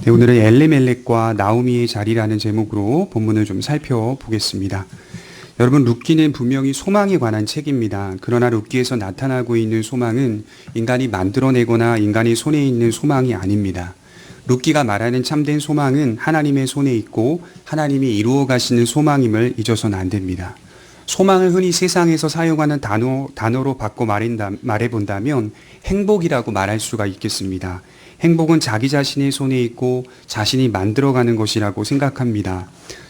네, 오늘은 엘리멜렉과 나오미의 자리라는 제목으로 본문을 좀 살펴보겠습니다. 여러분, 룻기는 분명히 소망에 관한 책입니다. 그러나 룻기에서 나타나고 있는 소망은 인간이 만들어내거나 인간의 손에 있는 소망이 아닙니다. 룻기가 말하는 참된 소망은 하나님의 손에 있고 하나님이 이루어 가시는 소망임을 잊어서는 안 됩니다. 소망을 흔히 세상에서 사용하는 단어로 바꿔 말해본다면 행복이라고 말할 수가 있겠습니다. 행복은 자기 자신의 손에 있고 자신이 만들어가는 것이라고 생각합니다.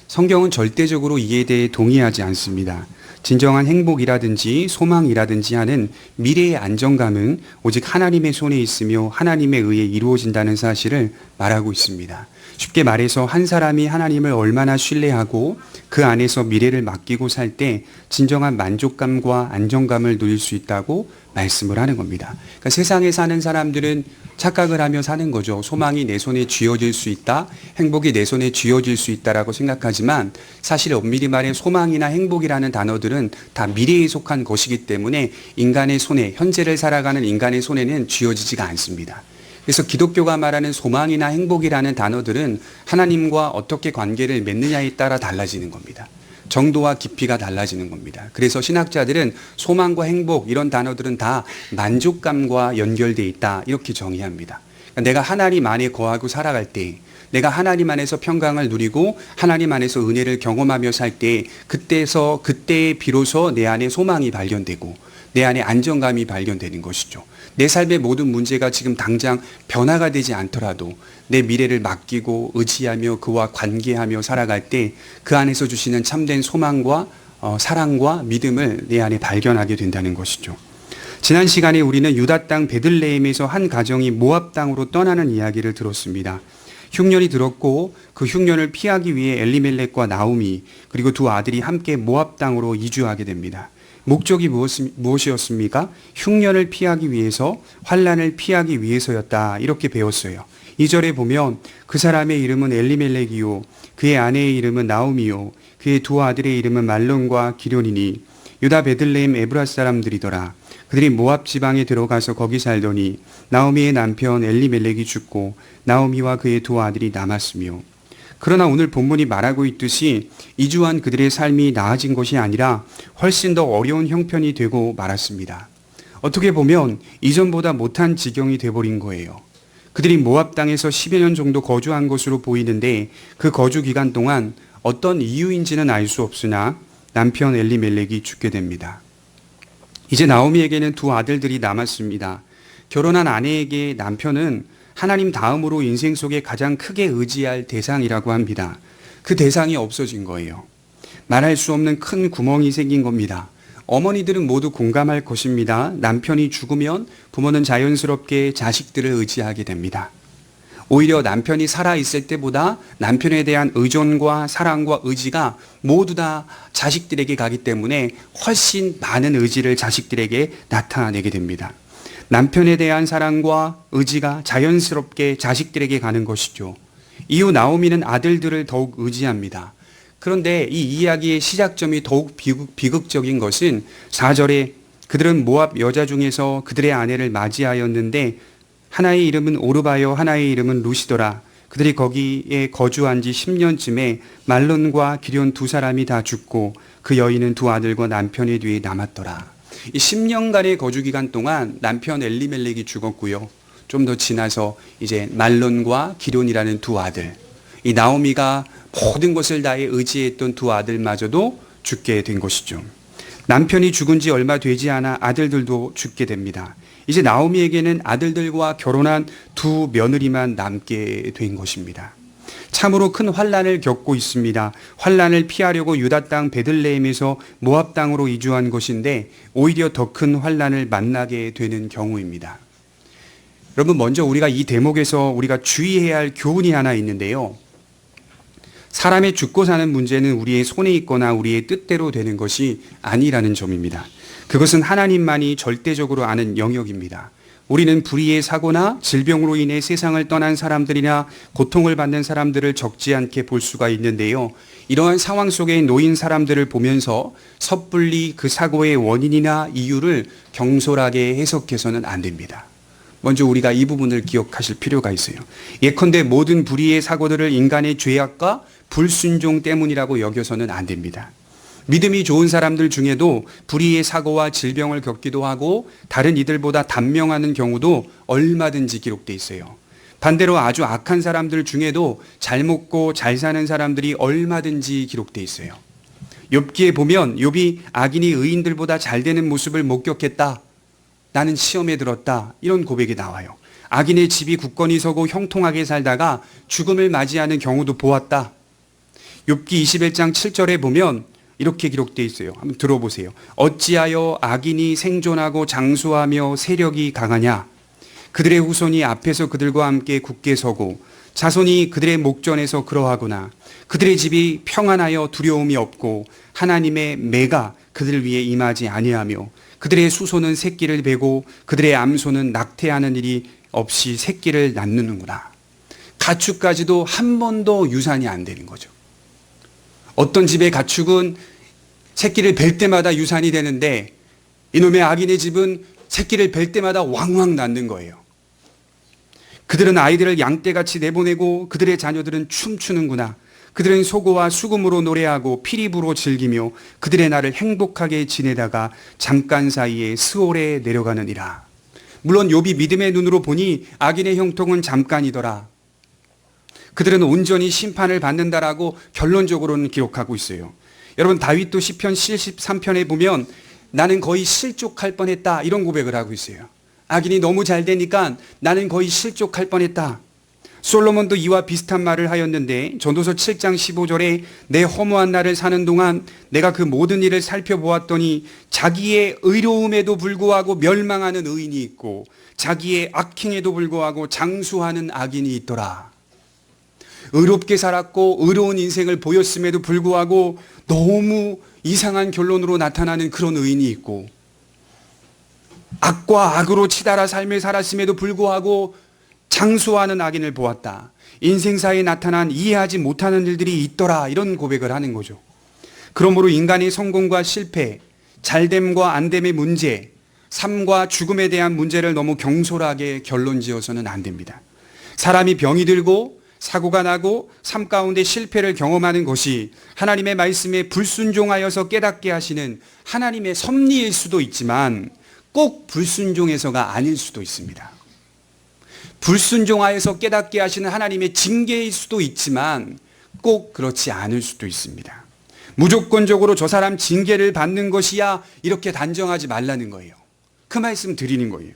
성경은 절대적으로 이에 대해 동의하지 않습니다. 진정한 행복이라든지 소망이라든지 하는 미래의 안정감은 오직 하나님의 손에 있으며 하나님에 의해 이루어진다는 사실을 말하고 있습니다. 쉽게 말해서 한 사람이 하나님을 얼마나 신뢰하고 그 안에서 미래를 맡기고 살 때 진정한 만족감과 안정감을 누릴 수 있다고 말씀을 하는 겁니다. 그러니까 세상에 사는 사람들은 착각을 하며 사는 거죠. 소망이 내 손에 쥐어질 수 있다, 행복이 내 손에 쥐어질 수 있다라고 생각하지만 사실 엄밀히 말해 소망이나 행복이라는 단어들은 다 미래에 속한 것이기 때문에 인간의 손에, 현재를 살아가는 인간의 손에는 쥐어지지가 않습니다. 그래서 기독교가 말하는 소망이나 행복이라는 단어들은 하나님과 어떻게 관계를 맺느냐에 따라 달라지는 겁니다. 정도와 깊이가 달라지는 겁니다. 그래서 신학자들은 소망과 행복 이런 단어들은 다 만족감과 연결되어 있다 이렇게 정의합니다. 그러니까 내가 하나님 안에 거하고 살아갈 때, 내가 하나님 안에서 평강을 누리고 하나님 안에서 은혜를 경험하며 살 때, 그때 비로소 내 안에 소망이 발견되고 내 안에 안정감이 발견되는 것이죠. 내 삶의 모든 문제가 지금 당장 변화가 되지 않더라도 내 미래를 맡기고 의지하며 그와 관계하며 살아갈 때 그 안에서 주시는 참된 소망과 사랑과 믿음을 내 안에 발견하게 된다는 것이죠. 지난 시간에 우리는 유다 땅 베들레헴에서 한 가정이 모압 땅으로 떠나는 이야기를 들었습니다. 흉년이 들었고 그 흉년을 피하기 위해 엘리멜렉과 나오미 그리고 두 아들이 함께 모압 땅으로 이주하게 됩니다. 목적이 무엇이었습니까? 흉년을 피하기 위해서, 환난을 피하기 위해서였다 이렇게 배웠어요. 2절에 보면 그 사람의 이름은 엘리멜렉이요 그의 아내의 이름은 나오미요 그의 두 아들의 이름은 말론과 기련이니 유다 베들레헴 에브라 사람들이더라. 그들이 모압 지방에 들어가서 거기 살더니 나오미의 남편 엘리멜렉이 죽고 나오미와 그의 두 아들이 남았으며. 그러나 오늘 본문이 말하고 있듯이 이주한 그들의 삶이 나아진 것이 아니라 훨씬 더 어려운 형편이 되고 말았습니다. 어떻게 보면 이전보다 못한 지경이 돼버린 거예요. 그들이 모압 땅에서 10여 년 정도 거주한 것으로 보이는데 그 거주 기간 동안 어떤 이유인지는 알 수 없으나 남편 엘리멜렉이 죽게 됩니다. 이제 나오미에게는 두 아들들이 남았습니다. 결혼한 아내에게 남편은 하나님 다음으로 인생 속에 가장 크게 의지할 대상이라고 합니다. 그 대상이 없어진 거예요. 말할 수 없는 큰 구멍이 생긴 겁니다. 어머니들은 모두 공감할 것입니다. 남편이 죽으면 부모는 자연스럽게 자식들을 의지하게 됩니다. 오히려 남편이 살아있을 때보다 남편에 대한 의존과 사랑과 의지가 모두 다 자식들에게 가기 때문에 훨씬 많은 의지를 자식들에게 나타내게 됩니다. 남편에 대한 사랑과 의지가 자연스럽게 자식들에게 가는 것이죠. 이후 나오미는 아들들을 더욱 의지합니다. 그런데 이 이야기의 시작점이 더욱 비극적인 것은 4절에 그들은 모압 여자 중에서 그들의 아내를 맞이하였는데 하나의 이름은 오르바요 하나의 이름은 루시더라. 그들이 거기에 거주한 지 10년쯤에 말론과 기련 두 사람이 다 죽고 그 여인은 두 아들과 남편의 뒤에 남았더라. 이 10년간의 거주 기간 동안 남편 엘리멜렉이 죽었고요. 좀 더 지나서 이제 말론과 기련이라는 두 아들, 이 나오미가 모든 것을 다해 의지했던 두 아들마저도 죽게 된 것이죠. 남편이 죽은 지 얼마 되지 않아 아들들도 죽게 됩니다. 이제 나오미에게는 아들들과 결혼한 두 며느리만 남게 된 것입니다. 참으로 큰 환난을 겪고 있습니다. 환난을 피하려고 유다 땅 베들레헴에서 모압 땅으로 이주한 것인데 오히려 더 큰 환난을 만나게 되는 경우입니다. 여러분, 먼저 우리가 이 대목에서 우리가 주의해야 할 교훈이 하나 있는데요. 사람의 죽고 사는 문제는 우리의 손에 있거나 우리의 뜻대로 되는 것이 아니라는 점입니다. 그것은 하나님만이 절대적으로 아는 영역입니다. 우리는 불의의 사고나 질병으로 인해 세상을 떠난 사람들이나 고통을 받는 사람들을 적지 않게 볼 수가 있는데요. 이러한 상황 속에 놓인 사람들을 보면서 섣불리 그 사고의 원인이나 이유를 경솔하게 해석해서는 안 됩니다. 먼저 우리가 이 부분을 기억하실 필요가 있어요. 예컨대 모든 불의의 사고들을 인간의 죄악과 불순종 때문이라고 여겨서는 안 됩니다. 믿음이 좋은 사람들 중에도 불의의 사고와 질병을 겪기도 하고 다른 이들보다 단명하는 경우도 얼마든지 기록돼 있어요. 반대로 아주 악한 사람들 중에도 잘 먹고 잘 사는 사람들이 얼마든지 기록돼 있어요. 욥기에 보면 욥이 악인이 의인들보다 잘 되는 모습을 목격했다. 나는 시험에 들었다. 이런 고백이 나와요. 악인의 집이 굳건히 서고 형통하게 살다가 죽음을 맞이하는 경우도 보았다. 욥기 21장 7절에 보면 이렇게 기록되어 있어요. 한번 들어보세요. 어찌하여 악인이 생존하고 장수하며 세력이 강하냐? 그들의 후손이 앞에서 그들과 함께 굳게 서고 자손이 그들의 목전에서 그러하구나. 그들의 집이 평안하여 두려움이 없고 하나님의 매가 그들 위에 임하지 아니하며 그들의 수소는 새끼를 베고 그들의 암소는 낙태하는 일이 없이 새끼를 낳는구나. 가축까지도 한 번도 유산이 안 되는 거죠. 어떤 집의 가축은 새끼를 뵐 때마다 유산이 되는데 이놈의 악인의 집은 새끼를 뵐 때마다 왕왕 낳는 거예요. 그들은 아이들을 양떼같이 내보내고 그들의 자녀들은 춤추는구나. 그들은 소고와 수금으로 노래하고 피리부로 즐기며 그들의 날을 행복하게 지내다가 잠깐 사이에 스올에 내려가느니라. 물론 욥이 믿음의 눈으로 보니 악인의 형통은 잠깐이더라. 그들은 온전히 심판을 받는다라고 결론적으로는 기록하고 있어요. 여러분 다윗도 시편 73편에 보면 나는 거의 실족할 뻔했다 이런 고백을 하고 있어요. 악인이 너무 잘 되니까 나는 거의 실족할 뻔했다. 솔로몬도 이와 비슷한 말을 하였는데 전도서 7장 15절에 내 허무한 날을 사는 동안 내가 그 모든 일을 살펴보았더니 자기의 의로움에도 불구하고 멸망하는 의인이 있고 자기의 악행에도 불구하고 장수하는 악인이 있더라. 의롭게 살았고 의로운 인생을 보였음에도 불구하고 너무 이상한 결론으로 나타나는 그런 의인이 있고 악과 악으로 치달아 삶을 살았음에도 불구하고 장수하는 악인을 보았다. 인생사에 나타난 이해하지 못하는 일들이 있더라. 이런 고백을 하는 거죠. 그러므로 인간의 성공과 실패, 잘됨과 안됨의 문제, 삶과 죽음에 대한 문제를 너무 경솔하게 결론지어서는 안 됩니다. 사람이 병이 들고 사고가 나고 삶 가운데 실패를 경험하는 것이 하나님의 말씀에 불순종하여서 깨닫게 하시는 하나님의 섭리일 수도 있지만 꼭 불순종해서가 아닐 수도 있습니다. 불순종하여서 깨닫게 하시는 하나님의 징계일 수도 있지만 꼭 그렇지 않을 수도 있습니다. 무조건적으로 저 사람 징계를 받는 것이야 이렇게 단정하지 말라는 거예요. 그 말씀 드리는 거예요.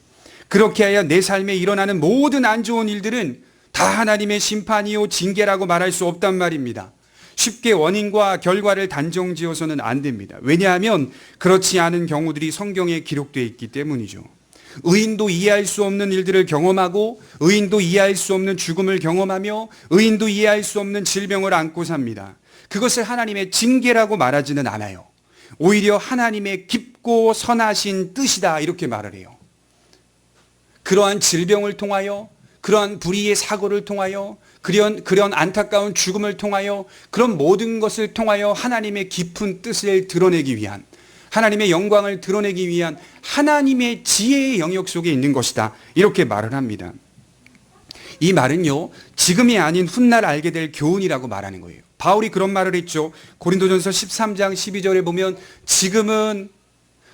그렇게 하여 내 삶에 일어나는 모든 안 좋은 일들은 다 하나님의 심판이요 징계라고 말할 수 없단 말입니다. 쉽게 원인과 결과를 단정지어서는 안 됩니다. 왜냐하면 그렇지 않은 경우들이 성경에 기록되어 있기 때문이죠. 의인도 이해할 수 없는 일들을 경험하고 의인도 이해할 수 없는 죽음을 경험하며 의인도 이해할 수 없는 질병을 안고 삽니다. 그것을 하나님의 징계라고 말하지는 않아요. 오히려 하나님의 깊고 선하신 뜻이다 이렇게 말을 해요. 그러한 질병을 통하여 그러한 불의의 사고를 통하여 그런 안타까운 죽음을 통하여 그런 모든 것을 통하여 하나님의 깊은 뜻을 드러내기 위한 하나님의 영광을 드러내기 위한 하나님의 지혜의 영역 속에 있는 것이다. 이렇게 말을 합니다. 이 말은요. 지금이 아닌 훗날 알게 될 교훈이라고 말하는 거예요. 바울이 그런 말을 했죠. 고린도전서 13장 12절에 보면 지금은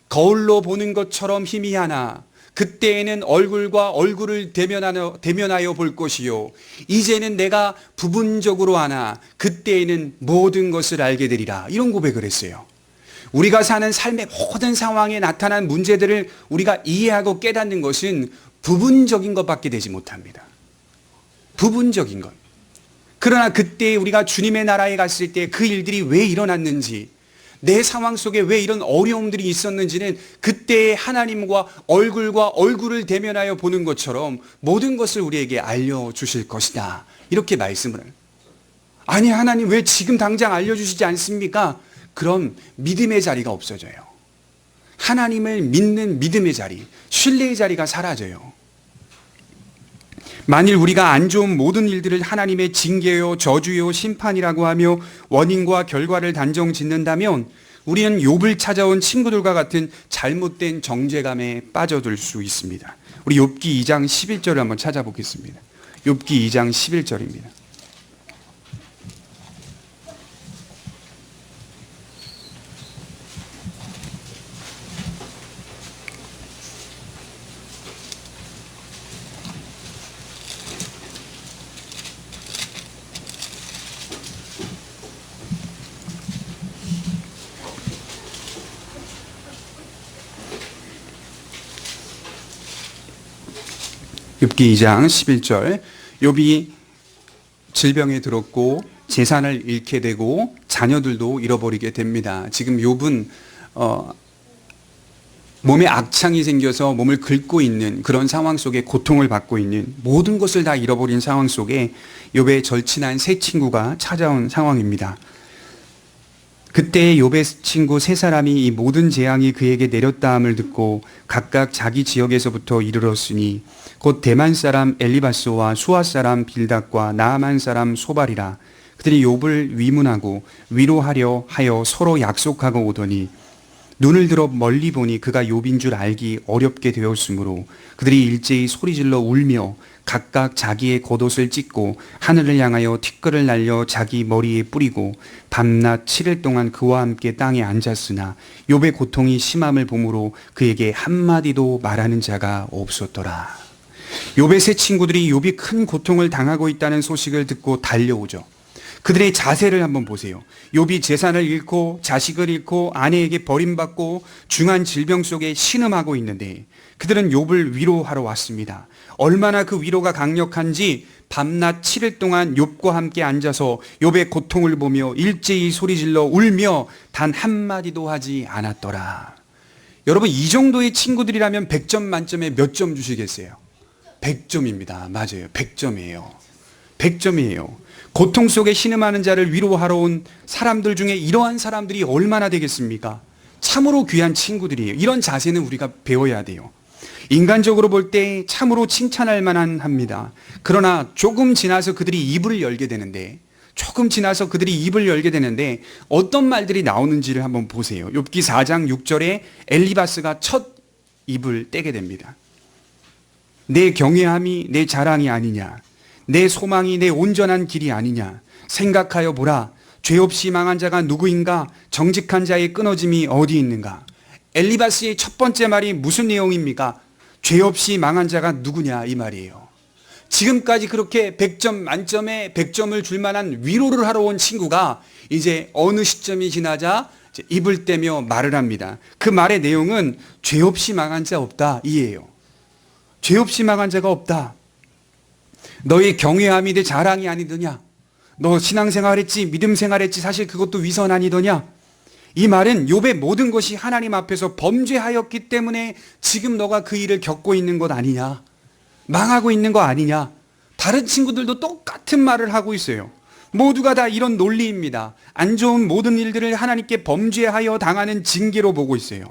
거울로 보는 것처럼 희미하나 그때에는 얼굴과 얼굴을 대면하여 볼 것이요. 이제는 내가 부분적으로 아나 그때에는 모든 것을 알게 되리라. 이런 고백을 했어요. 우리가 사는 삶의 모든 상황에 나타난 문제들을 우리가 이해하고 깨닫는 것은 부분적인 것밖에 되지 못합니다. 부분적인 것. 그러나 그때 우리가 주님의 나라에 갔을 때 그 일들이 왜 일어났는지 내 상황 속에 왜 이런 어려움들이 있었는지는 그때의 하나님과 얼굴을 대면하여 보는 것처럼 모든 것을 우리에게 알려주실 것이다. 이렇게 말씀을 해요. 아니 하나님 왜 지금 당장 알려주시지 않습니까? 그럼 믿음의 자리가 없어져요. 하나님을 믿는 믿음의 자리, 신뢰의 자리가 사라져요. 만일 우리가 안 좋은 모든 일들을 하나님의 징계요, 저주요, 심판이라고 하며 원인과 결과를 단정 짓는다면 우리는 욥을 찾아온 친구들과 같은 잘못된 정죄감에 빠져들 수 있습니다. 우리 욥기 2장 11절을 한번 찾아보겠습니다. 욥기 2장 11절입니다. 욥기 2장 11절. 욥이 질병에 들었고 재산을 잃게 되고 자녀들도 잃어버리게 됩니다. 지금 욥은 몸에 악창이 생겨서 몸을 긁고 있는 그런 상황 속에 고통을 받고 있는, 모든 것을 다 잃어버린 상황 속에 욥의 절친한 세 친구가 찾아온 상황입니다. 그때 욥의 친구 세 사람이 이 모든 재앙이 그에게 내렸다함을 듣고 각각 자기 지역에서부터 이르렀으니 곧 대만 사람 엘리바스와 수아 사람 빌닷과 나아만 사람 소발이라. 그들이 욥을 위문하고 위로하려 하여 서로 약속하고 오더니 눈을 들어 멀리 보니 그가 욥인 줄 알기 어렵게 되었으므로 그들이 일제히 소리질러 울며 각각 자기의 겉옷을 찢고 하늘을 향하여 티끌을 날려 자기 머리에 뿌리고 밤낮 7일 동안 그와 함께 땅에 앉았으나 욥의 고통이 심함을 보므로 그에게 한마디도 말하는 자가 없었더라. 욥의 세 친구들이 욥이 큰 고통을 당하고 있다는 소식을 듣고 달려오죠. 그들의 자세를 한번 보세요. 욥이 재산을 잃고 자식을 잃고 아내에게 버림받고 중한 질병 속에 신음하고 있는데 그들은 욥을 위로하러 왔습니다. 얼마나 그 위로가 강력한지 밤낮 7일 동안 욥과 함께 앉아서 욥의 고통을 보며 일제히 소리질러 울며 단 한마디도 하지 않았더라. 여러분, 이 정도의 친구들이라면 100점 만점에 몇 점 주시겠어요? 100점입니다. 맞아요. 100점이에요. 100점이에요. 고통 속에 신음하는 자를 위로하러 온 사람들 중에 이러한 사람들이 얼마나 되겠습니까? 참으로 귀한 친구들이에요. 이런 자세는 우리가 배워야 돼요. 인간적으로 볼 때 참으로 칭찬할 만한 합니다. 그러나 조금 지나서 그들이 입을 열게 되는데 어떤 말들이 나오는지를 한번 보세요. 욥기 4장 6절에 엘리바스가 첫 입을 떼게 됩니다. 내 경외함이 내 자랑이 아니냐, 내 소망이 내 온전한 길이 아니냐, 생각하여 보라. 죄 없이 망한 자가 누구인가? 정직한 자의 끊어짐이 어디 있는가? 엘리바스의 첫 번째 말이 무슨 내용입니까? 죄 없이 망한 자가 누구냐, 이 말이에요. 지금까지 그렇게 100점 만점에 100점을 줄 만한 위로를 하러 온 친구가 이제 어느 시점이 지나자 입을 떼며 말을 합니다. 그 말의 내용은 죄 없이 망한 자 없다, 이에요. 죄 없이 망한 자가 없다. 너의 경외함이 내 자랑이 아니더냐? 너 신앙생활했지, 믿음생활했지, 사실 그것도 위선 아니더냐? 이 말은 욥의 모든 것이 하나님 앞에서 범죄하였기 때문에 지금 너가 그 일을 겪고 있는 것 아니냐? 망하고 있는 거 아니냐? 다른 친구들도 똑같은 말을 하고 있어요. 모두가 다 이런 논리입니다. 안 좋은 모든 일들을 하나님께 범죄하여 당하는 징계로 보고 있어요.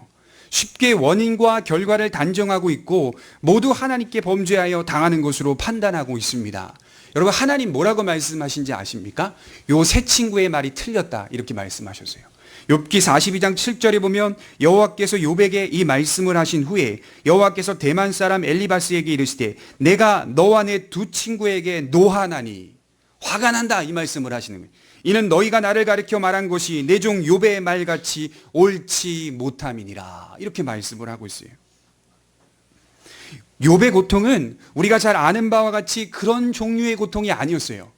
쉽게 원인과 결과를 단정하고 있고 모두 하나님께 범죄하여 당하는 것으로 판단하고 있습니다. 여러분, 하나님 뭐라고 말씀하신지 아십니까? 요 세 친구의 말이 틀렸다, 이렇게 말씀하셨어요. 욥기 42장 7절에 보면 여호와께서 욥에게 이 말씀을 하신 후에 여호와께서 대만 사람 엘리바스에게 이르시되 내가 너와 내 두 친구에게 노하나니, 화가 난다, 이 말씀을 하시는 거예요. 이는 너희가 나를 가리켜 말한 것이 내 종 욥의 말같이 옳지 못함이니라, 이렇게 말씀을 하고 있어요. 욥의 고통은 우리가 잘 아는 바와 같이 그런 종류의 고통이 아니었어요.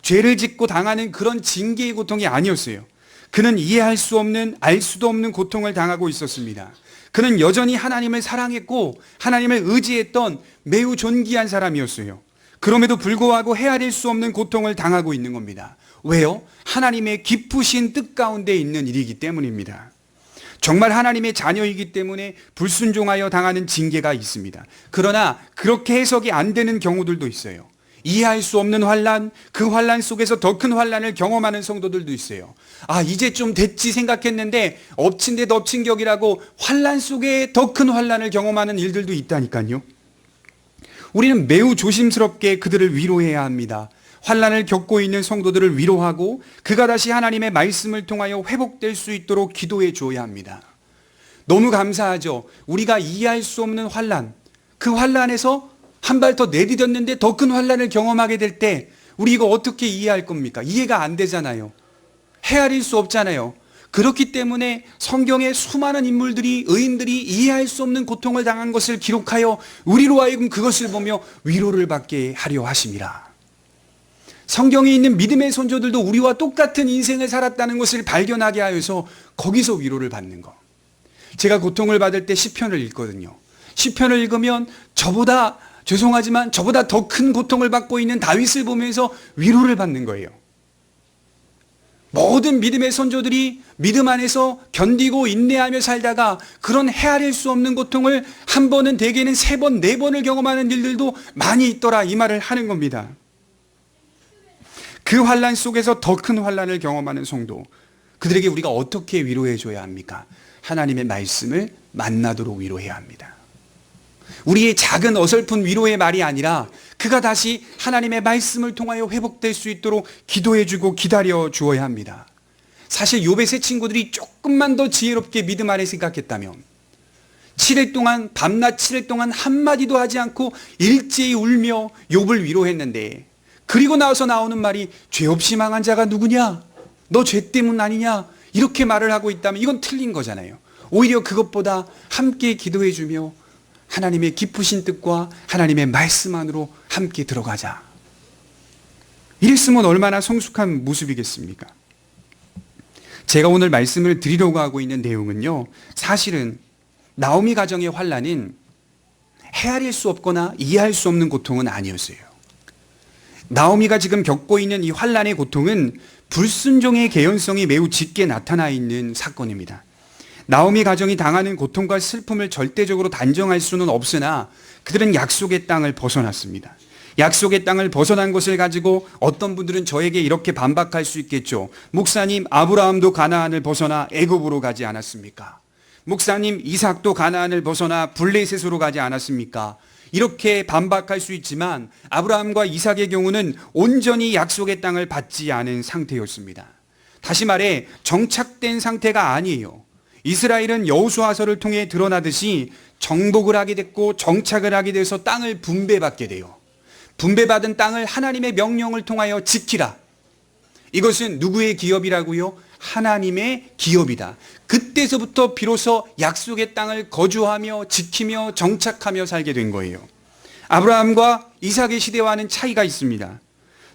죄를 짓고 당하는 그런 징계의 고통이 아니었어요. 그는 이해할 수 없는, 알 수도 없는 고통을 당하고 있었습니다. 그는 여전히 하나님을 사랑했고 하나님을 의지했던 매우 존귀한 사람이었어요. 그럼에도 불구하고 헤아릴 수 없는 고통을 당하고 있는 겁니다. 왜요? 하나님의 깊으신 뜻 가운데 있는 일이기 때문입니다. 정말 하나님의 자녀이기 때문에 불순종하여 당하는 징계가 있습니다. 그러나 그렇게 해석이 안 되는 경우들도 있어요. 이해할 수 없는 환난, 그 환난 속에서 더 큰 환난을 경험하는 성도들도 있어요. 아, 이제 좀 됐지 생각했는데 엎친 데 덮친 격이라고 환난 속에 더 큰 환난을 경험하는 일들도 있다니까요. 우리는 매우 조심스럽게 그들을 위로해야 합니다. 환난을 겪고 있는 성도들을 위로하고 그가 다시 하나님의 말씀을 통하여 회복될 수 있도록 기도해 줘야 합니다. 너무 감사하죠. 우리가 이해할 수 없는 환난, 그 환란에서 한 발 더 내디뎠는데 더 큰 환란을 경험하게 될 때 우리 이거 어떻게 이해할 겁니까? 이해가 안 되잖아요. 헤아릴 수 없잖아요. 그렇기 때문에 성경의 수많은 인물들이, 의인들이 이해할 수 없는 고통을 당한 것을 기록하여 우리로 하여금 그것을 보며 위로를 받게 하려 하심이라. 성경에 있는 믿음의 선조들도 우리와 똑같은 인생을 살았다는 것을 발견하게 하여서 거기서 위로를 받는 것. 제가 고통을 받을 때 시편을 읽거든요. 시편을 읽으면 죄송하지만 저보다 더 큰 고통을 받고 있는 다윗을 보면서 위로를 받는 거예요. 모든 믿음의 선조들이 믿음 안에서 견디고 인내하며 살다가 그런 헤아릴 수 없는 고통을 한 번은, 대개는 3번, 4번을 경험하는 일들도 많이 있더라, 이 말을 하는 겁니다. 그 환란 속에서 더 큰 환란을 경험하는 성도, 그들에게 우리가 어떻게 위로해 줘야 합니까? 하나님의 말씀을 만나도록 위로해야 합니다. 우리의 작은 어설픈 위로의 말이 아니라 그가 다시 하나님의 말씀을 통하여 회복될 수 있도록 기도해주고 기다려 주어야 합니다. 사실 욥의 세 친구들이 조금만 더 지혜롭게 믿음 안에 생각했다면 7일 동안, 밤낮 7일 동안 한마디도 하지 않고 일제히 울며 욥을 위로했는데, 그리고 나서 나오는 말이 죄 없이 망한 자가 누구냐? 너 죄 때문 아니냐? 이렇게 말을 하고 있다면 이건 틀린 거잖아요. 오히려 그것보다 함께 기도해주며 하나님의 깊으신 뜻과 하나님의 말씀 안으로 함께 들어가자. 이랬으면 얼마나 성숙한 모습이겠습니까? 제가 오늘 말씀을 드리려고 하고 있는 내용은요, 사실은 나오미 가정의 환란은 헤아릴 수 없거나 이해할 수 없는 고통은 아니었어요. 나오미가 지금 겪고 있는 이 환란의 고통은 불순종의 개연성이 매우 짙게 나타나 있는 사건입니다. 나오미 가정이 당하는 고통과 슬픔을 절대적으로 단정할 수는 없으나 그들은 약속의 땅을 벗어났습니다. 약속의 땅을 벗어난 것을 가지고 어떤 분들은 저에게 이렇게 반박할 수 있겠죠. 목사님, 아브라함도 가나안을 벗어나 애굽으로 가지 않았습니까? 목사님, 이삭도 가나안을 벗어나 블레셋으로 가지 않았습니까? 이렇게 반박할 수 있지만 아브라함과 이삭의 경우는 온전히 약속의 땅을 받지 않은 상태였습니다. 다시 말해 정착된 상태가 아니에요. 이스라엘은 여호수아서를 통해 드러나듯이 정복을 하게 됐고 정착을 하게 돼서 땅을 분배받게 돼요. 분배받은 땅을 하나님의 명령을 통하여 지키라. 이것은 누구의 기업이라고요? 하나님의 기업이다. 그때서부터 비로소 약속의 땅을 거주하며 지키며 정착하며 살게 된 거예요. 아브라함과 이삭의 시대와는 차이가 있습니다.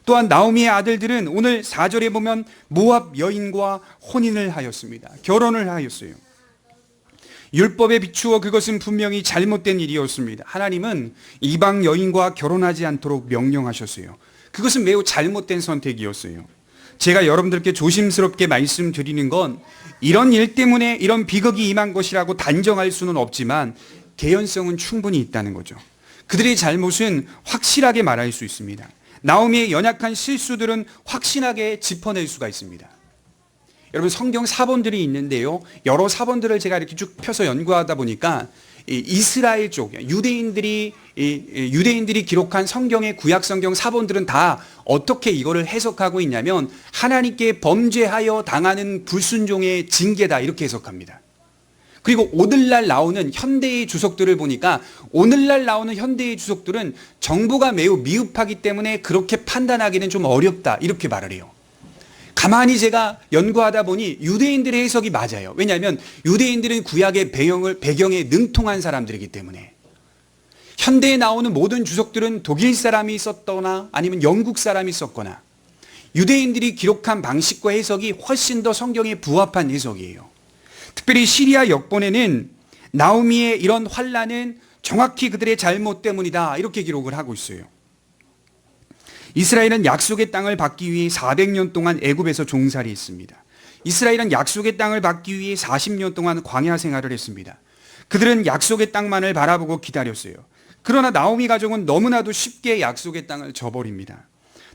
또한 나오미의 아들들은 오늘 4절에 보면 모압 여인과 혼인을 하였습니다. 결혼을 하였어요. 율법에 비추어 그것은 분명히 잘못된 일이었습니다. 하나님은 이방 여인과 결혼하지 않도록 명령하셨어요. 그것은 매우 잘못된 선택이었어요. 제가 여러분들께 조심스럽게 말씀드리는 건 이런 일 때문에 이런 비극이 임한 것이라고 단정할 수는 없지만 개연성은 충분히 있다는 거죠. 그들의 잘못은 확실하게 말할 수 있습니다. 나오미의 연약한 실수들은 확신하게 짚어낼 수가 있습니다. 여러분, 성경 사본들이 있는데요, 여러 사본들을 제가 이렇게 쭉 펴서 연구하다 보니까 이스라엘 쪽 유대인들이 기록한 성경의 구약 성경 사본들은 다 어떻게 이거를 해석하고 있냐면 하나님께 범죄하여 당하는 불순종의 징계다, 이렇게 해석합니다. 그리고 오늘날 나오는 현대의 주석들을 보니까 오늘날 나오는 현대의 주석들은 정보가 매우 미흡하기 때문에 그렇게 판단하기는 좀 어렵다, 이렇게 말을 해요. 가만히 제가 연구하다 보니 유대인들의 해석이 맞아요. 왜냐하면 유대인들은 구약의 배경에 능통한 사람들이기 때문에. 현대에 나오는 모든 주석들은 독일 사람이 썼거나 아니면 영국 사람이 썼거나 유대인들이 기록한 방식과 해석이 훨씬 더 성경에 부합한 해석이에요. 특별히 시리아 역본에는 나오미의 이런 환란은 정확히 그들의 잘못 때문이다, 이렇게 기록을 하고 있어요. 이스라엘은 약속의 땅을 받기 위해 400년 동안 애굽에서 종살이 했습니다. 이스라엘은 약속의 땅을 받기 위해 40년 동안 광야 생활을 했습니다. 그들은 약속의 땅만을 바라보고 기다렸어요. 그러나 나오미 가족은 너무나도 쉽게 약속의 땅을 저버립니다.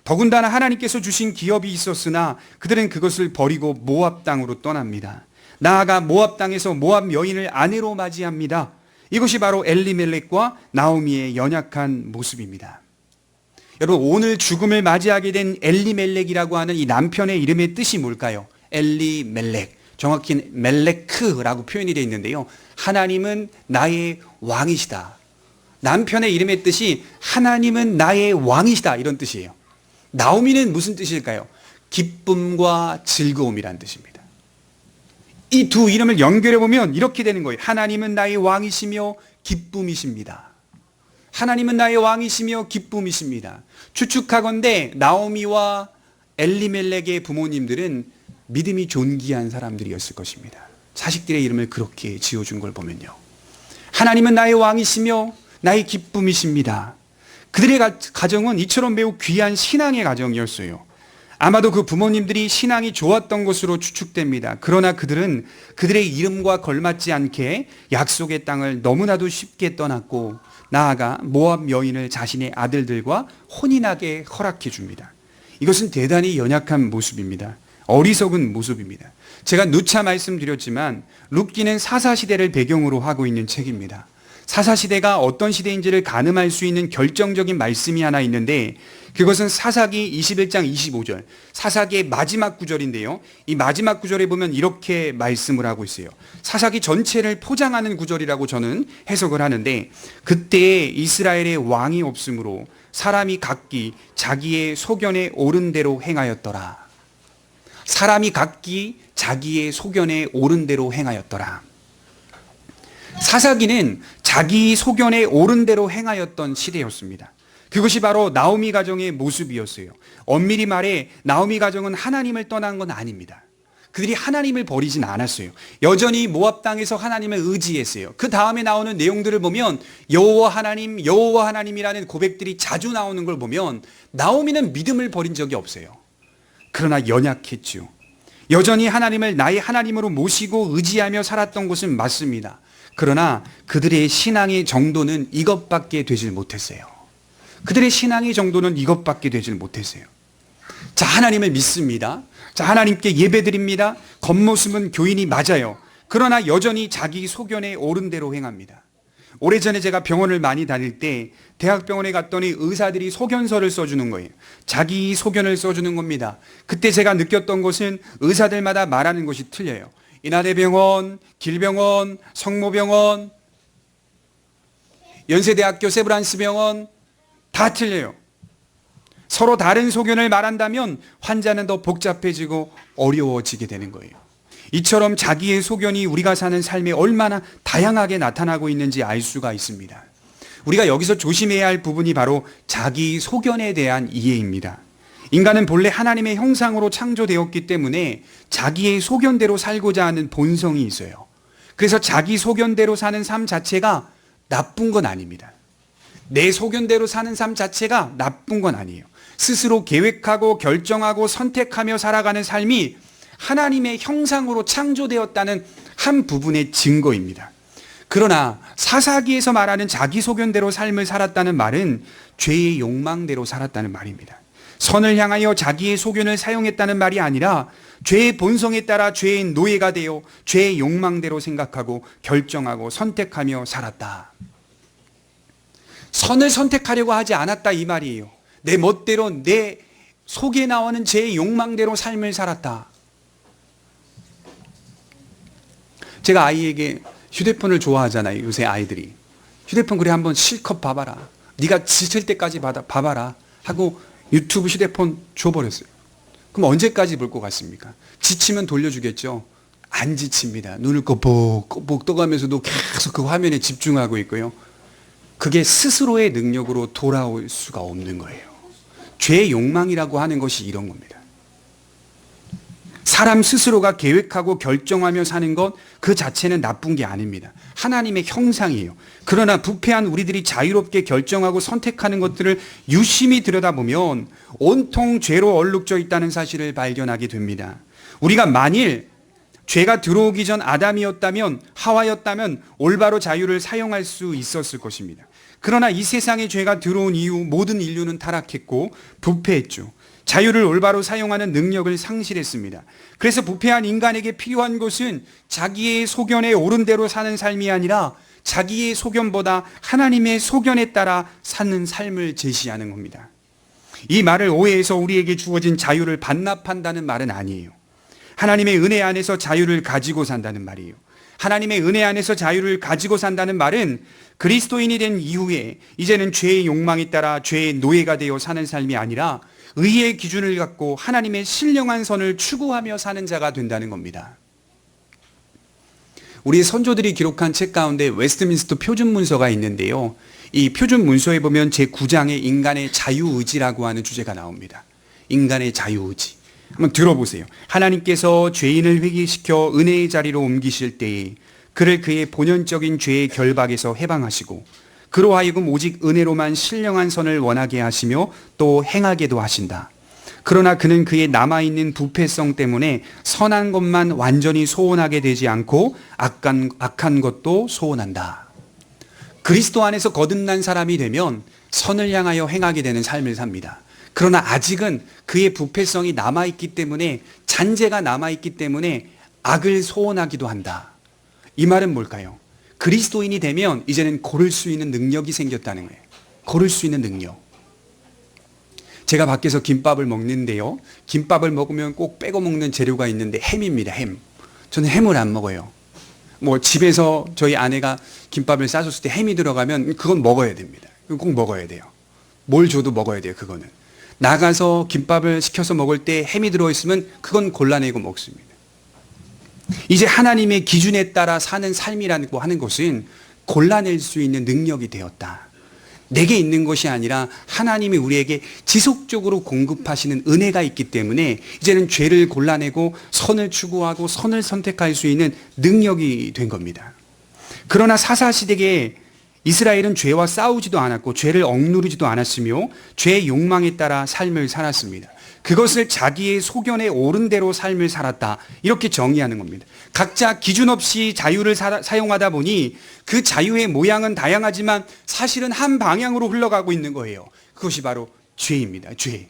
더군다나 하나님께서 주신 기업이 있었으나 그들은 그것을 버리고 모압 땅으로 떠납니다. 나아가 모압 땅에서 모압 여인을 아내로 맞이합니다. 이것이 바로 엘리멜렉과 나오미의 연약한 모습입니다. 여러분, 오늘 죽음을 맞이하게 된 엘리멜렉이라고 하는 이 남편의 이름의 뜻이 뭘까요? 엘리멜렉, 정확히는 멜레크라고 표현이 되어 있는데요, 하나님은 나의 왕이시다, 남편의 이름의 뜻이 하나님은 나의 왕이시다 이런 뜻이에요. 나오미는 무슨 뜻일까요? 기쁨과 즐거움이란 뜻입니다. 이 두 이름을 연결해 보면 이렇게 되는 거예요. 하나님은 나의 왕이시며 기쁨이십니다. 하나님은 나의 왕이시며 기쁨이십니다. 추측하건대 나오미와 엘리멜렉의 부모님들은 믿음이 존귀한 사람들이었을 것입니다. 자식들의 이름을 그렇게 지어준 걸 보면요. 하나님은 나의 왕이시며 나의 기쁨이십니다. 그들의 가정은 이처럼 매우 귀한 신앙의 가정이었어요. 아마도 그 부모님들이 신앙이 좋았던 것으로 추측됩니다. 그러나 그들은 그들의 이름과 걸맞지 않게 약속의 땅을 너무나도 쉽게 떠났고 나아가 모압 여인을 자신의 아들들과 혼인하게 허락해 줍니다. 이것은 대단히 연약한 모습입니다. 어리석은 모습입니다. 제가 누차 말씀드렸지만 룻기는 사사시대를 배경으로 하고 있는 책입니다. 사사시대가 어떤 시대인지를 가늠할 수 있는 결정적인 말씀이 하나 있는데 그것은 사사기 21장 25절, 사사기의 마지막 구절인데요. 이 마지막 구절에 보면 이렇게 말씀을 하고 있어요. 사사기 전체를 포장하는 구절이라고 저는 해석을 하는데 그때 이스라엘의 왕이 없으므로 사람이 각기 자기의 소견에 옳은 대로 행하였더라. 사람이 각기 자기의 소견에 옳은 대로 행하였더라. 사사기는 자기 소견에 옳은 대로 행하였던 시대였습니다. 그것이 바로 나오미 가정의 모습이었어요. 엄밀히 말해 나오미 가정은 하나님을 떠난 건 아닙니다. 그들이 하나님을 버리진 않았어요. 여전히 모압 땅에서 하나님을 의지했어요. 그 다음에 나오는 내용들을 보면 여호와 하나님, 여호와 하나님이라는 고백들이 자주 나오는 걸 보면 나오미는 믿음을 버린 적이 없어요. 그러나 연약했죠. 여전히 하나님을 나의 하나님으로 모시고 의지하며 살았던 것은 맞습니다. 그러나 그들의 신앙의 정도는 이것밖에 되질 못했어요. 그들의 신앙의 정도는 이것밖에 되질 못했어요. 자, 하나님을 믿습니다. 자, 하나님께 예배드립니다. 겉모습은 교인이 맞아요. 그러나 여전히 자기 소견에 옳은 대로 행합니다. 오래전에 제가 병원을 많이 다닐 때 대학병원에 갔더니 의사들이 소견서를 써주는 거예요. 자기 소견을 써주는 겁니다. 그때 제가 느꼈던 것은 의사들마다 말하는 것이 틀려요. 인하대병원, 길병원, 성모병원, 연세대학교 세브란스병원 다 틀려요. 서로 다른 소견을 말한다면 환자는 더 복잡해지고 어려워지게 되는 거예요. 이처럼 자기의 소견이 우리가 사는 삶에 얼마나 다양하게 나타나고 있는지 알 수가 있습니다. 우리가 여기서 조심해야 할 부분이 바로 자기 소견에 대한 이해입니다. 인간은 본래 하나님의 형상으로 창조되었기 때문에 자기의 소견대로 살고자 하는 본성이 있어요. 그래서 자기 소견대로 사는 삶 자체가 나쁜 건 아닙니다. 내 소견대로 사는 삶 자체가 나쁜 건 아니에요. 스스로 계획하고 결정하고 선택하며 살아가는 삶이 하나님의 형상으로 창조되었다는 한 부분의 증거입니다. 그러나 사사기에서 말하는 자기 소견대로 삶을 살았다는 말은 죄의 욕망대로 살았다는 말입니다. 선을 향하여 자기의 소견을 사용했다는 말이 아니라 죄의 본성에 따라 죄의 노예가 되어 죄의 욕망대로 생각하고 결정하고 선택하며 살았다. 선을 선택하려고 하지 않았다 이 말이에요. 내 멋대로 내 속에 나오는 제 욕망대로 삶을 살았다. 제가 아이에게 휴대폰을 좋아하잖아요. 요새 아이들이. 휴대폰 그래 한번 실컷 봐봐라. 네가 지칠 때까지 봐봐라 하고 유튜브 휴대폰 줘버렸어요. 그럼 언제까지 볼 것 같습니까? 지치면 돌려주겠죠. 안 지칩니다. 눈을 꼬북꼬북 떠가면서도 계속 그 화면에 집중하고 있고요. 그게 스스로의 능력으로 돌아올 수가 없는 거예요. 죄의 욕망이라고 하는 것이 이런 겁니다. 사람 스스로가 계획하고 결정하며 사는 것 그 자체는 나쁜 게 아닙니다. 하나님의 형상이에요. 그러나 부패한 우리들이 자유롭게 결정하고 선택하는 것들을 유심히 들여다보면 온통 죄로 얼룩져 있다는 사실을 발견하게 됩니다. 우리가 만일 죄가 들어오기 전 아담이었다면, 하와였다면 올바로 자유를 사용할 수 있었을 것입니다. 그러나 이 세상에 죄가 들어온 이후 모든 인류는 타락했고 부패했죠. 자유를 올바로 사용하는 능력을 상실했습니다. 그래서 부패한 인간에게 필요한 것은 자기의 소견에 옳은 대로 사는 삶이 아니라 자기의 소견보다 하나님의 소견에 따라 사는 삶을 제시하는 겁니다. 이 말을 오해해서 우리에게 주어진 자유를 반납한다는 말은 아니에요. 하나님의 은혜 안에서 자유를 가지고 산다는 말이에요. 하나님의 은혜 안에서 자유를 가지고 산다는 말은 그리스도인이 된 이후에 이제는 죄의 욕망에 따라 죄의 노예가 되어 사는 삶이 아니라 의의 기준을 갖고 하나님의 신령한 선을 추구하며 사는 자가 된다는 겁니다. 우리 선조들이 기록한 책 가운데 웨스트민스터 표준 문서가 있는데요. 이 표준 문서에 보면 제9장에 인간의 자유의지라고 하는 주제가 나옵니다. 인간의 자유의지. 한번 들어보세요. 하나님께서 죄인을 회개시켜 은혜의 자리로 옮기실 때에 그를 그의 본연적인 죄의 결박에서 해방하시고 그로 하여금 오직 은혜로만 신령한 선을 원하게 하시며 또 행하게도 하신다. 그러나 그는 그의 남아있는 부패성 때문에 선한 것만 완전히 소원하게 되지 않고 악한 것도 소원한다. 그리스도 안에서 거듭난 사람이 되면 선을 향하여 행하게 되는 삶을 삽니다. 그러나 아직은 그의 부패성이 남아있기 때문에, 잔재가 남아있기 때문에 악을 소원하기도 한다. 이 말은 뭘까요? 그리스도인이 되면 이제는 고를 수 있는 능력이 생겼다는 거예요. 고를 수 있는 능력. 제가 밖에서 김밥을 먹는데요. 김밥을 먹으면 꼭 빼고 먹는 재료가 있는데 햄입니다. 햄. 저는 햄을 안 먹어요. 뭐 집에서 저희 아내가 김밥을 싸줬을 때 햄이 들어가면 그건 먹어야 됩니다. 꼭 먹어야 돼요. 뭘 줘도 먹어야 돼요. 그거는. 나가서 김밥을 시켜서 먹을 때 햄이 들어있으면 그건 골라내고 먹습니다. 이제 하나님의 기준에 따라 사는 삶이라고 하는 것은 골라낼 수 있는 능력이 되었다. 내게 있는 것이 아니라 하나님이 우리에게 지속적으로 공급하시는 은혜가 있기 때문에 이제는 죄를 골라내고 선을 추구하고 선을 선택할 수 있는 능력이 된 겁니다. 그러나 사사시대에 이스라엘은 죄와 싸우지도 않았고 죄를 억누르지도 않았으며 죄의 욕망에 따라 삶을 살았습니다. 그것을 자기의 소견에 옳은 대로 삶을 살았다. 이렇게 정의하는 겁니다. 각자 기준 없이 자유를 사용하다 보니 그 자유의 모양은 다양하지만 사실은 한 방향으로 흘러가고 있는 거예요. 그것이 바로 죄입니다. 죄.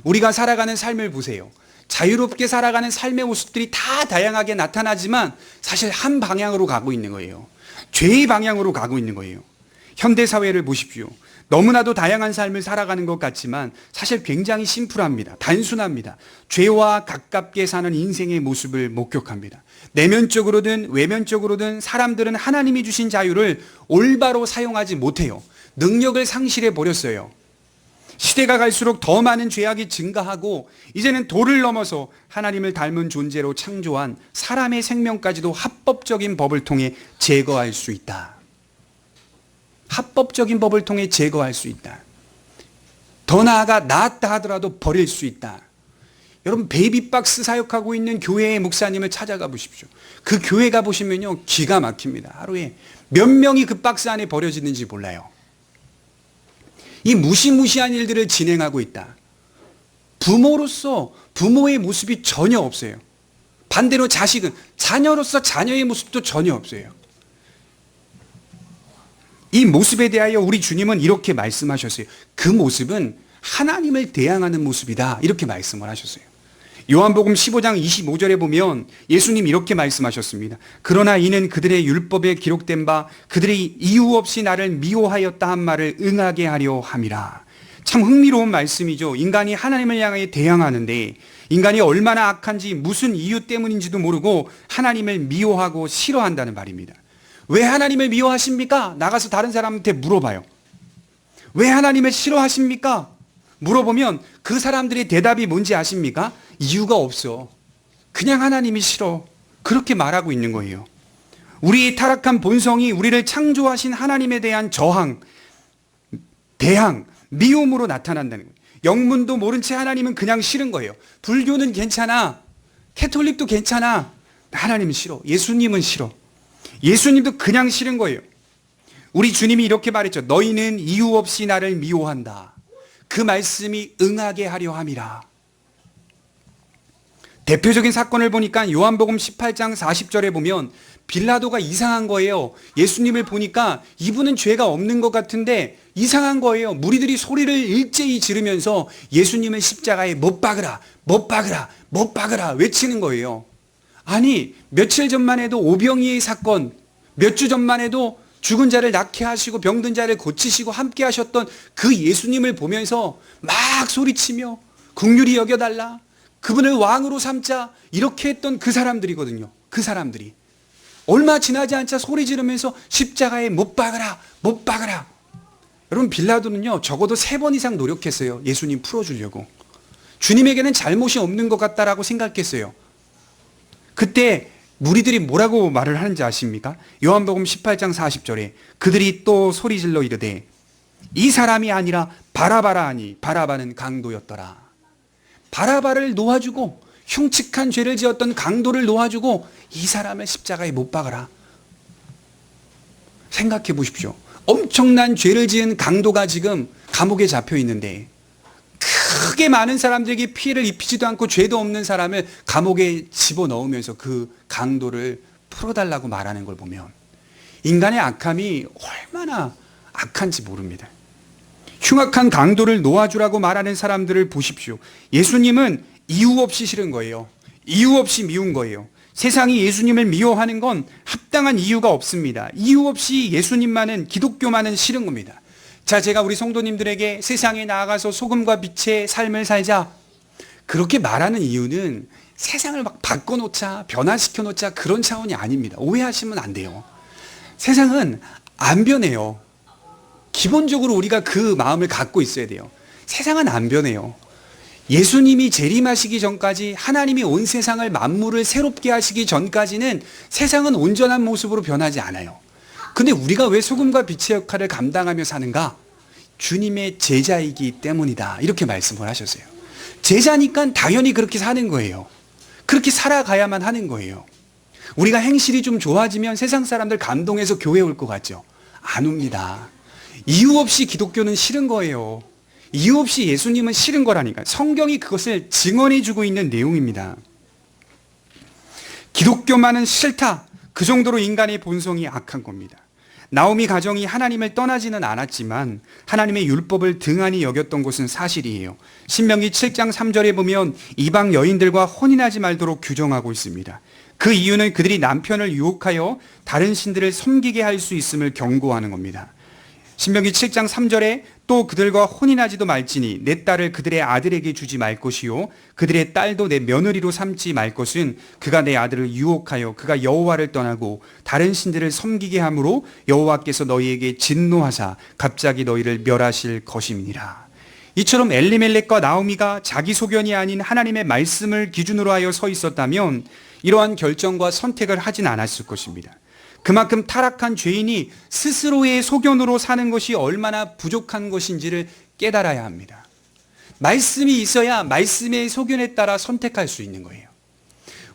우리가 살아가는 삶을 보세요. 자유롭게 살아가는 삶의 모습들이 다 다양하게 나타나지만 사실 한 방향으로 가고 있는 거예요. 죄의 방향으로 가고 있는 거예요. 현대사회를 보십시오. 너무나도 다양한 삶을 살아가는 것 같지만 사실 굉장히 심플합니다. 단순합니다. 죄와 가깝게 사는 인생의 모습을 목격합니다. 내면적으로든 외면적으로든 사람들은 하나님이 주신 자유를 올바로 사용하지 못해요. 능력을 상실해 버렸어요. 시대가 갈수록 더 많은 죄악이 증가하고 이제는 도를 넘어서 하나님을 닮은 존재로 창조한 사람의 생명까지도 합법적인 법을 통해 제거할 수 있다. 합법적인 법을 통해 제거할 수 있다. 더 나아가 낫다 하더라도 버릴 수 있다. 여러분 베이비박스 사역하고 있는 교회의 목사님을 찾아가 보십시오. 그 교회 가보시면요 기가 막힙니다. 하루에 몇 명이 그 박스 안에 버려지는지 몰라요. 이 무시무시한 일들을 진행하고 있다. 부모로서 부모의 모습이 전혀 없어요. 반대로 자식은 자녀로서 자녀의 모습도 전혀 없어요. 이 모습에 대하여 우리 주님은 이렇게 말씀하셨어요. 그 모습은 하나님을 대항하는 모습이다. 이렇게 말씀을 하셨어요. 요한복음 15장 25절에 보면 예수님 이렇게 말씀하셨습니다. 그러나 이는 그들의 율법에 기록된 바 그들이 이유 없이 나를 미워하였다 한 말을 응하게 하려 함이라. 참 흥미로운 말씀이죠. 인간이 하나님을 향해 대항하는데 인간이 얼마나 악한지 무슨 이유 때문인지도 모르고 하나님을 미워하고 싫어한다는 말입니다. 왜 하나님을 미워하십니까? 나가서 다른 사람한테 물어봐요. 왜 하나님을 싫어하십니까? 물어보면 그 사람들의 대답이 뭔지 아십니까? 이유가 없어. 그냥 하나님이 싫어. 그렇게 말하고 있는 거예요. 우리의 타락한 본성이 우리를 창조하신 하나님에 대한 저항, 대항, 미움으로 나타난다는 거예요. 영문도 모른 채 하나님은 그냥 싫은 거예요. 불교는 괜찮아. 캐톨릭도 괜찮아. 하나님은 싫어. 예수님은 싫어. 예수님도 그냥 싫은 거예요. 우리 주님이 이렇게 말했죠. 너희는 이유 없이 나를 미워한다. 그 말씀이 응하게 하려 함이라. 대표적인 사건을 보니까 요한복음 18장 40절에 보면 빌라도가 이상한 거예요. 예수님을 보니까 이분은 죄가 없는 것 같은데 이상한 거예요. 무리들이 소리를 일제히 지르면서 예수님을 십자가에 못 박으라, 못 박으라, 못 박으라 외치는 거예요. 아니 며칠 전만 해도 오병이의 사건, 몇 주 전만 해도 죽은 자를 낫게 하시고 병든 자를 고치시고 함께 하셨던 그 예수님을 보면서 막 소리치며 긍휼히 여겨달라, 그분을 왕으로 삼자 이렇게 했던 그 사람들이거든요. 그 사람들이. 얼마 지나지 않자 소리 지르면서 십자가에 못 박으라, 못 박으라. 여러분, 빌라도는요, 적어도 3번 이상 노력했어요. 예수님 풀어주려고. 주님에게는 잘못이 없는 것 같다라고 생각했어요. 그때 무리들이 뭐라고 말을 하는지 아십니까? 요한복음 18장 40절에 그들이 또 소리질러 이르되 이 사람이 아니라 바라바라 하니 바라바는 강도였더라. 바라바를 놓아주고 흉측한 죄를 지었던 강도를 놓아주고 이 사람을 십자가에 못 박아라. 생각해 보십시오. 엄청난 죄를 지은 강도가 지금 감옥에 잡혀 있는데 크게 많은 사람들에게 피해를 입히지도 않고 죄도 없는 사람을 감옥에 집어넣으면서 그 강도를 풀어달라고 말하는 걸 보면 인간의 악함이 얼마나 악한지 모릅니다. 흉악한 강도를 놓아주라고 말하는 사람들을 보십시오. 예수님은 이유 없이 싫은 거예요. 이유 없이 미운 거예요. 세상이 예수님을 미워하는 건 합당한 이유가 없습니다. 이유 없이 예수님만은, 기독교만은 싫은 겁니다. 자, 제가 우리 성도님들에게 세상에 나아가서 소금과 빛의 삶을 살자, 그렇게 말하는 이유는 세상을 막 바꿔놓자, 변화시켜놓자, 그런 차원이 아닙니다. 오해하시면 안 돼요. 세상은 안 변해요. 기본적으로 우리가 그 마음을 갖고 있어야 돼요. 세상은 안 변해요. 예수님이 재림하시기 전까지, 하나님이 온 세상을, 만물을 새롭게 하시기 전까지는 세상은 온전한 모습으로 변하지 않아요. 근데 우리가 왜 소금과 빛의 역할을 감당하며 사는가? 주님의 제자이기 때문이다. 이렇게 말씀을 하셨어요. 제자니까 당연히 그렇게 사는 거예요. 그렇게 살아가야만 하는 거예요. 우리가 행실이 좀 좋아지면 세상 사람들 감동해서 교회 올 것 같죠? 안 옵니다. 이유 없이 기독교는 싫은 거예요. 이유 없이 예수님은 싫은 거라니까. 성경이 그것을 증언해 주고 있는 내용입니다. 기독교만은 싫다. 그 정도로 인간의 본성이 악한 겁니다. 나오미 가정이 하나님을 떠나지는 않았지만 하나님의 율법을 등한히 여겼던 것은 사실이에요. 신명기 7장 3절에 보면 이방 여인들과 혼인하지 말도록 규정하고 있습니다. 그 이유는 그들이 남편을 유혹하여 다른 신들을 섬기게 할 수 있음을 경고하는 겁니다. 신명기 7장 3절에 또 그들과 혼인하지도 말지니 내 딸을 그들의 아들에게 주지 말 것이요 그들의 딸도 내 며느리로 삼지 말 것은 그가 내 아들을 유혹하여 그가 여호와를 떠나고 다른 신들을 섬기게 함으로 여호와께서 너희에게 진노하사 갑자기 너희를 멸하실 것임이니라. 이처럼 엘리멜렉과 나오미가 자기 소견이 아닌 하나님의 말씀을 기준으로 하여 서 있었다면 이러한 결정과 선택을 하진 않았을 것입니다. 그만큼 타락한 죄인이 스스로의 소견으로 사는 것이 얼마나 부족한 것인지를 깨달아야 합니다. 말씀이 있어야 말씀의 소견에 따라 선택할 수 있는 거예요.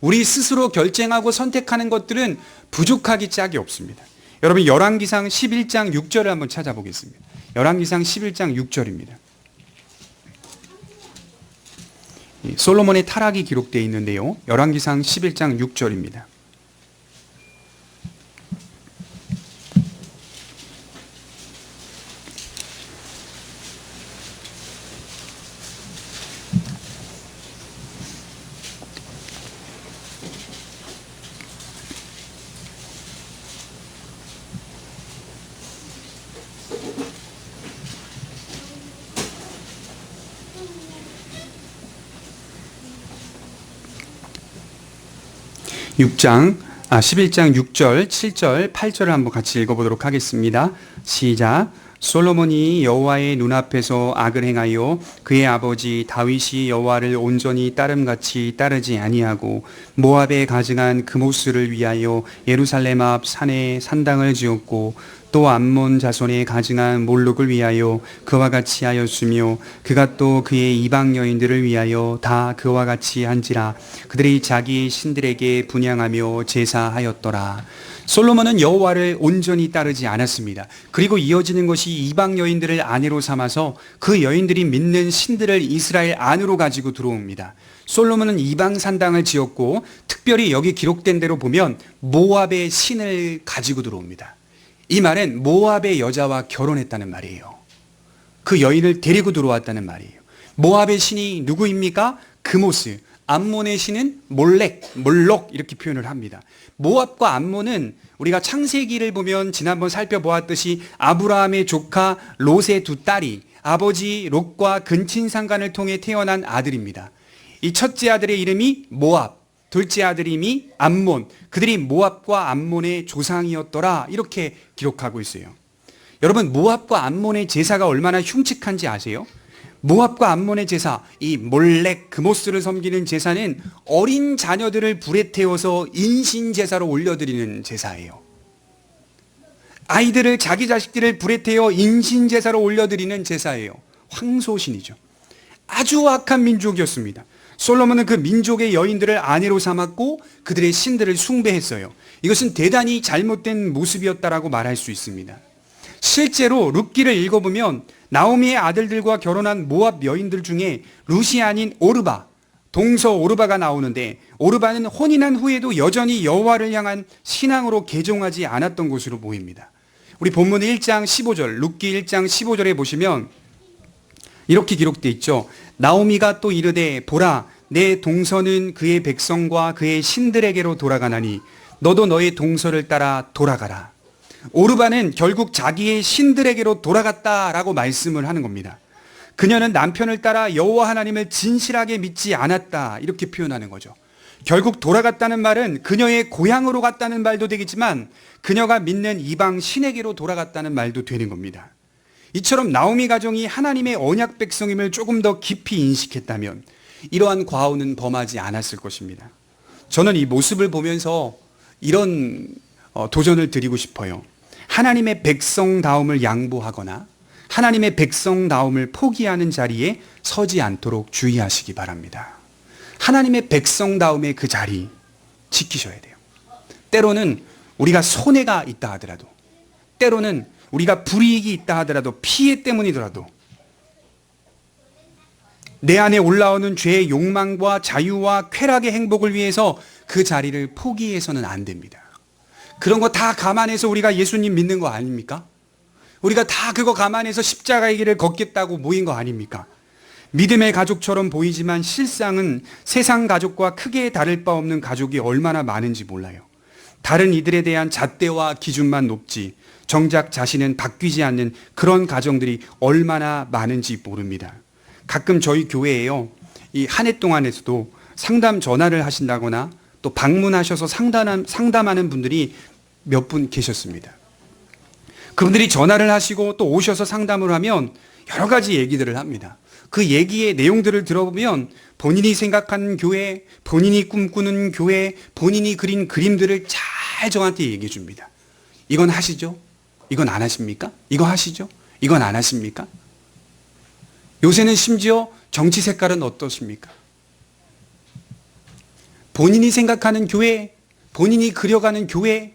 우리 스스로 결정하고 선택하는 것들은 부족하기 짝이 없습니다. 여러분, 열왕기상 11장 6절을 한번 찾아보겠습니다. 열왕기상 11장 6절입니다. 솔로몬의 타락이 기록되어 있는데요. 열왕기상 11장 6절입니다. 11장 6절, 7절, 8절을 한번 같이 읽어보도록 하겠습니다. 시작. 솔로몬이 여호와의 눈앞에서 악을 행하여 그의 아버지 다윗이 여호와를 온전히 따름같이 따르지 아니하고 모압에 가증한 그모스를 위하여 예루살렘 앞 산에 산당을 지었고 또 암몬 자손에 가증한 몰록을 위하여 그와 같이 하였으며 그가 또 그의 이방 여인들을 위하여 다 그와 같이 한지라. 그들이 자기 신들에게 분향하며 제사하였더라. 솔로몬은 여호와를 온전히 따르지 않았습니다. 그리고 이어지는 것이 이방 여인들을 아내로 삼아서 그 여인들이 믿는 신들을 이스라엘 안으로 가지고 들어옵니다. 솔로몬은 이방 산당을 지었고 특별히 여기 기록된 대로 보면 모압의 신을 가지고 들어옵니다. 이 말은 모압의 여자와 결혼했다는 말이에요. 그 여인을 데리고 들어왔다는 말이에요. 모압의 신이 누구입니까? 그모스. 암몬의 신은 몰록 이렇게 표현을 합니다. 모압과 암몬은 우리가 창세기를 보면 지난번 살펴보았듯이 아브라함의 조카 롯의 두 딸이 아버지 롯과 근친상간을 통해 태어난 아들입니다. 이 첫째 아들의 이름이 모압, 둘째 아들임이 암몬, 그들이 모압과 암몬의 조상이었더라, 이렇게 기록하고 있어요. 여러분, 모압과 암몬의 제사가 얼마나 흉측한지 아세요? 모압과 암몬의 제사, 이 몰렉 그모스를 섬기는 제사는 어린 자녀들을 불에 태워서 인신 제사로 올려드리는 제사예요. 아이들을, 자기 자식들을 불에 태워 인신 제사로 올려드리는 제사예요. 황소신이죠. 아주 악한 민족이었습니다. 솔로몬은 그 민족의 여인들을 아내로 삼았고 그들의 신들을 숭배했어요. 이것은 대단히 잘못된 모습이었다라고 말할 수 있습니다. 실제로 룻기를 읽어보면 나오미의 아들들과 결혼한 모압 여인들 중에 룻이 아닌 오르바, 동서 오르바가 나오는데, 오르바는 혼인한 후에도 여전히 여호와를 향한 신앙으로 개종하지 않았던 것으로 보입니다. 우리 본문 1장 15절, 룻기 1장 15절에 보시면 이렇게 기록되어 있죠. 나오미가 또 이르되 보라, 내 동서는 그의 백성과 그의 신들에게로 돌아가나니 너도 너의 동서를 따라 돌아가라. 오르바는 결국 자기의 신들에게로 돌아갔다라고 말씀을 하는 겁니다. 그녀는 남편을 따라 여호와 하나님을 진실하게 믿지 않았다, 이렇게 표현하는 거죠. 결국 돌아갔다는 말은 그녀의 고향으로 갔다는 말도 되겠지만 그녀가 믿는 이방 신에게로 돌아갔다는 말도 되는 겁니다. 이처럼 나오미 가정이 하나님의 언약 백성임을 조금 더 깊이 인식했다면 이러한 과오는 범하지 않았을 것입니다. 저는 이 모습을 보면서 이런 도전을 드리고 싶어요. 하나님의 백성다움을 양보하거나 하나님의 백성다움을 포기하는 자리에 서지 않도록 주의하시기 바랍니다. 하나님의 백성다움의 그 자리 지키셔야 돼요. 때로는 우리가 손해가 있다 하더라도, 때로는 우리가 불이익이 있다 하더라도, 피해 때문이더라도 내 안에 올라오는 죄의 욕망과 자유와 쾌락의 행복을 위해서 그 자리를 포기해서는 안 됩니다. 그런 거 다 감안해서 우리가 예수님 믿는 거 아닙니까? 우리가 다 그거 감안해서 십자가의 길을 걷겠다고 모인 거 아닙니까? 믿음의 가족처럼 보이지만 실상은 세상 가족과 크게 다를 바 없는 가족이 얼마나 많은지 몰라요. 다른 이들에 대한 잣대와 기준만 높지 정작 자신은 바뀌지 않는 그런 가정들이 얼마나 많은지 모릅니다. 가끔 저희 교회에요, 이 한 해 동안에서도 상담 전화를 하신다거나 또 방문하셔서 상담하는 분들이 몇 분 계셨습니다. 그분들이 전화를 하시고 또 오셔서 상담을 하면 여러 가지 얘기들을 합니다. 그 얘기의 내용들을 들어보면 본인이 생각하는 교회, 본인이 꿈꾸는 교회, 본인이 그린 그림들을 잘 저한테 얘기해 줍니다. 이건 하시죠? 이건 안 하십니까? 이거 하시죠? 이건 안 하십니까? 요새는 심지어 정치 색깔은 어떻습니까? 본인이 생각하는 교회, 본인이 그려가는 교회,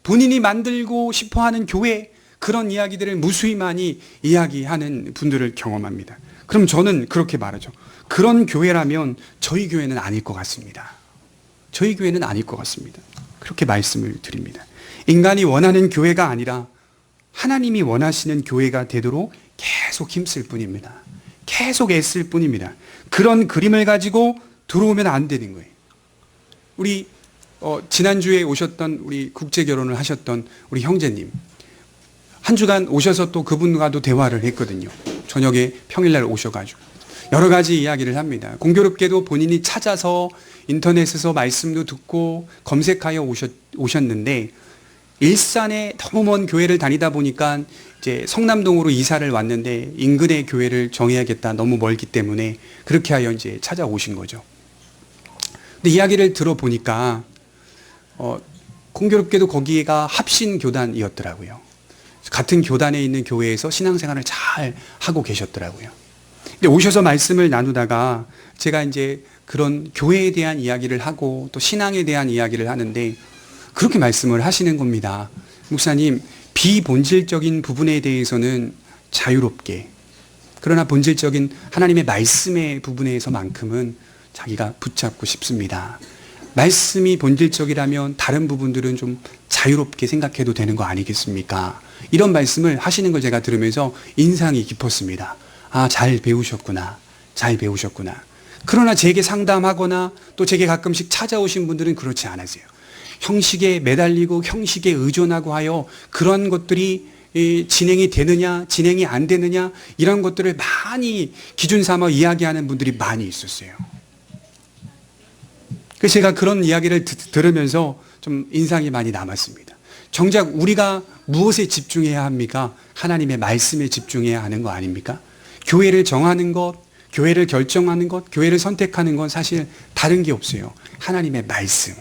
본인이 만들고 싶어하는 교회, 그런 이야기들을 무수히 많이 이야기하는 분들을 경험합니다. 그럼 저는 그렇게 말하죠. 그런 교회라면 저희 교회는 아닐 것 같습니다. 저희 교회는 아닐 것 같습니다. 그렇게 말씀을 드립니다. 인간이 원하는 교회가 아니라 하나님이 원하시는 교회가 되도록 계속 힘쓸 뿐입니다. 계속 애쓸 뿐입니다. 그런 그림을 가지고 들어오면 안 되는 거예요. 우리 지난주에 오셨던, 우리 국제 결혼을 하셨던 우리 형제님, 한 주간 오셔서 또 그분과도 대화를 했거든요. 저녁에 평일날 오셔가지고 여러 가지 이야기를 합니다. 공교롭게도 본인이 찾아서 인터넷에서 말씀도 듣고 검색하여 오셨는데, 일산에 너무 먼 교회를 다니다 보니까 이제 성남동으로 이사를 왔는데 인근의 교회를 정해야겠다, 너무 멀기 때문에 그렇게 하여 이제 찾아오신 거죠. 근데 이야기를 들어보니까 공교롭게도 거기가 합신교단이었더라고요. 같은 교단에 있는 교회에서 신앙생활을 잘 하고 계셨더라고요. 근데 오셔서 말씀을 나누다가 제가 이제 그런 교회에 대한 이야기를 하고 또 신앙에 대한 이야기를 하는데 그렇게 말씀을 하시는 겁니다. 목사님, 비본질적인 부분에 대해서는 자유롭게, 그러나 본질적인 하나님의 말씀의 부분에서만큼은 자기가 붙잡고 싶습니다. 말씀이 본질적이라면 다른 부분들은 좀 자유롭게 생각해도 되는 거 아니겠습니까? 이런 말씀을 하시는 걸 제가 들으면서 인상이 깊었습니다. 아, 잘 배우셨구나. 잘 배우셨구나. 그러나 제게 상담하거나 또 제게 가끔씩 찾아오신 분들은 그렇지 않으세요. 형식에 매달리고 형식에 의존하고 하여 그런 것들이 진행이 되느냐, 진행이 안 되느냐, 이런 것들을 많이 기준 삼아 이야기하는 분들이 많이 있었어요. 그 제가 그런 이야기를 들으면서 좀 인상이 많이 남았습니다. 정작 우리가 무엇에 집중해야 합니까? 하나님의 말씀에 집중해야 하는 거 아닙니까? 교회를 정하는 것, 교회를 결정하는 것, 교회를 선택하는 건 사실 다른 게 없어요. 하나님의 말씀.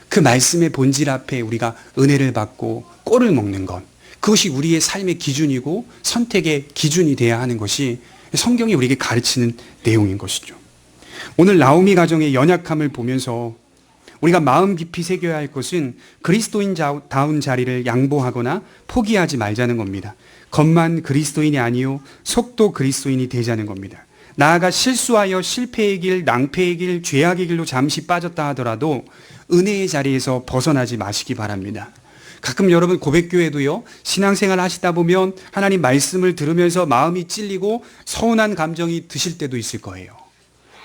그 말씀의 본질 앞에 우리가 은혜를 받고 꼴을 먹는 것. 그것이 우리의 삶의 기준이고 선택의 기준이 되어야 하는 것이 성경이 우리에게 가르치는 내용인 것이죠. 오늘 나오미 가정의 연약함을 보면서 우리가 마음 깊이 새겨야 할 것은 그리스도인다운 자리를 양보하거나 포기하지 말자는 겁니다. 겉만 그리스도인이 아니요 속도 그리스도인이 되자는 겁니다. 나아가 실수하여 실패의 길, 낭패의 길, 죄악의 길로 잠시 빠졌다 하더라도 은혜의 자리에서 벗어나지 마시기 바랍니다. 가끔 여러분 고백교회도요, 신앙생활 하시다 보면 하나님 말씀을 들으면서 마음이 찔리고 서운한 감정이 드실 때도 있을 거예요.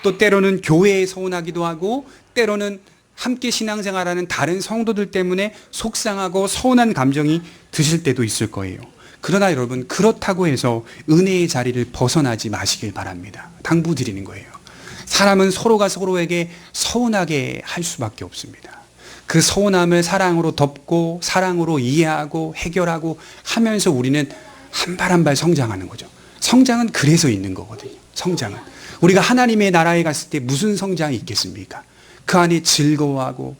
또 때로는 교회에 서운하기도 하고 때로는 함께 신앙생활하는 다른 성도들 때문에 속상하고 서운한 감정이 드실 때도 있을 거예요. 그러나 여러분, 그렇다고 해서 은혜의 자리를 벗어나지 마시길 바랍니다. 당부드리는 거예요. 사람은 서로가 서로에게 서운하게 할 수밖에 없습니다. 그 서운함을 사랑으로 덮고 사랑으로 이해하고 해결하고 하면서 우리는 한 발 한 발 성장하는 거죠. 성장은 그래서 있는 거거든요. 성장은. 우리가 하나님의 나라에 갔을 때 무슨 성장이 있겠습니까? 그 안에 즐거워하고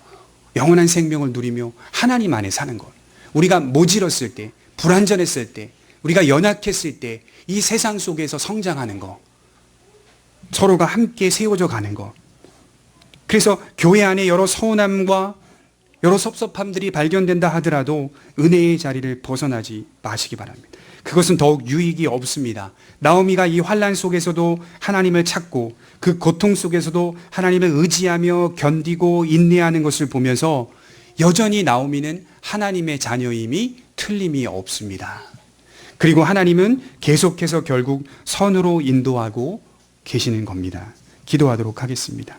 영원한 생명을 누리며 하나님 안에 사는 것. 우리가 모질었을 때, 불완전했을 때, 우리가 연약했을 때 이 세상 속에서 성장하는 것. 서로가 함께 세워져 가는 것. 그래서 교회 안에 여러 서운함과 여러 섭섭함들이 발견된다 하더라도 은혜의 자리를 벗어나지 마시기 바랍니다. 그것은 더욱 유익이 없습니다. 나오미가 이 환난 속에서도 하나님을 찾고 그 고통 속에서도 하나님을 의지하며 견디고 인내하는 것을 보면서 여전히 나오미는 하나님의 자녀임이 틀림이 없습니다. 그리고 하나님은 계속해서 결국 선으로 인도하고 계시는 겁니다. 기도하도록 하겠습니다.